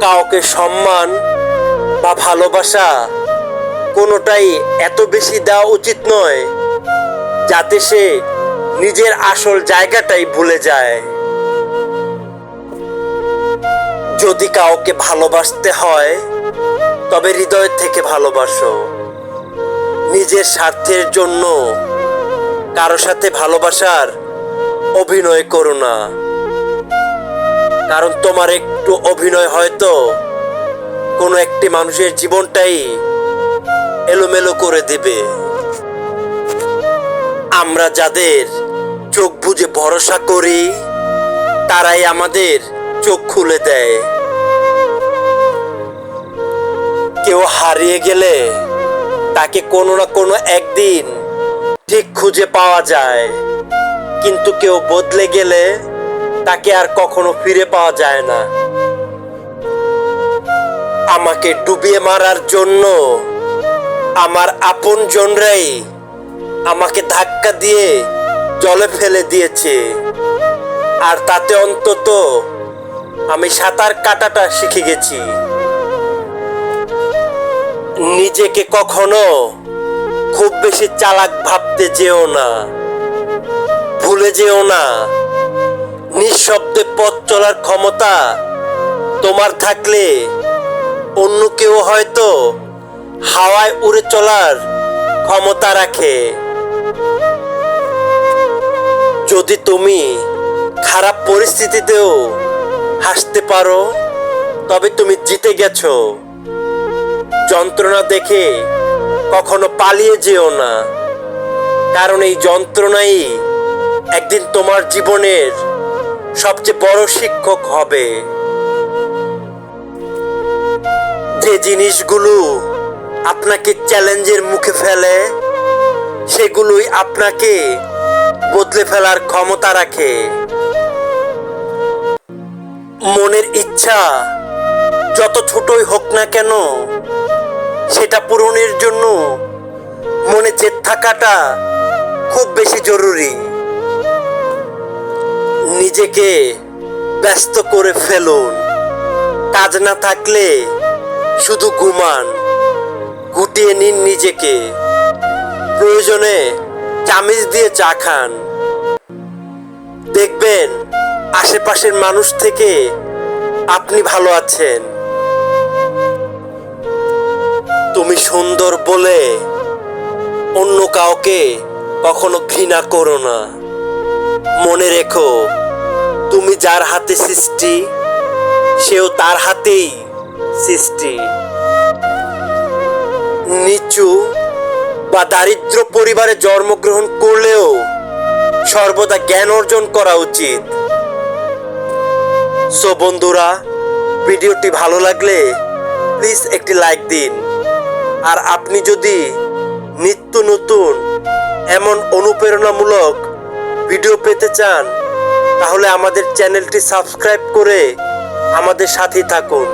কাউকে সম্মান বা ভালোবাসা কোনোটাই এত বেশি দেওয়া উচিত নয় যাতে সে নিজের আসল জায়গাটাই ভুলে যায়। যদি কাউকে ভালোবাসতে হয় তবে হৃদয় থেকে ভালোবাসো। নিজের স্বার্থের জন্য কারো সাথে ভালোবাসার অভিনয় করো না, কারণ তোমার একটু অভিনয় হয়তো কোনো একটি মানুষের জীবনটাই এলোমেলো করে দিবে। আমরা যাদের চোখ বুজে ভরসা করি তারাই আমাদের চোখ খুলে দেয়। কেউ হারিয়ে গেলে তাকে কোনো না কোনো একদিন ঠিক খুঁজে পাওয়া যায়, কিন্তু কেউ বদলে গেলে তাকে আর কখনো ফিরে পাওয়া যায় না। আমাকে ডুবিয়ে মারার জন্য আমার আপনজনরাই আমাকে ধাক্কা দিয়ে জলে ফেলে দিয়েছে, আর তাতে অন্তত আমি সাঁতার কাটাটা শিখে গেছি। নিজেকে কখনো খুব বেশি চালাক ভাবতে যেও না। ভুলে যেও না, নিঃশব্দে পথ চলার ক্ষমতা তোমার থাকলে অন্য কেউ হয়তো হাওয়ায় উড়ে চলার ক্ষমতা রাখে। যদি তুমি খারাপ পরিস্থিতিতেও হাসতে পারো তবে তুমি জিতে গেছো। যন্ত্রণা দেখে কখনো পালিয়ে যেও না, কারণ এই যন্ত্রণাই একদিন তোমার জীবনের সবচেয়ে বড় শিক্ষক হবে। যে জিনিসগুলো আপনাকে চ্যালেঞ্জের মুখে ফেলে সেগুলোই আপনাকে বদলে ফেলার ক্ষমতা রাখে। মনের ইচ্ছা যত ছোটই হোক না কেন, সেটা পূরণের জন্য মনে জেদ থাকাটা খুব বেশি জরুরি। নিজেকে ব্যস্ত করে ফেলুন, কাজ না থাকলে শুধু ঘুমান, গুটিয়ে নিন নিজেকে, প্রয়োজনে চামিচ দিয়ে চা খান। দেখবেন আশেপাশের মানুষ থেকে আপনি ভালো আছেন। তুমি সুন্দর বলে অন্য কাউকে কখনো ঘৃণা করো না। মনে রেখো, তুমি যার হাতে সৃষ্টি সেও তার হাতেই সৃষ্টি। নিচু বা দারিদ্র পরিবারে জন্মগ্রহণ করলেও সর্বদা জ্ঞান অর্জন করা উচিত। সো বন্ধুরা, ভিডিওটি ভালো লাগলে প্লিজ একটি লাইক দিন। আর আপনি যদি নিত্য নতুন এমন অনুপ্রেরণামূলক ভিডিও পেতে চান তাহলে আমাদের চ্যানেলটি সাবস্ক্রাইব করে আমাদের সাথেই থাকুন।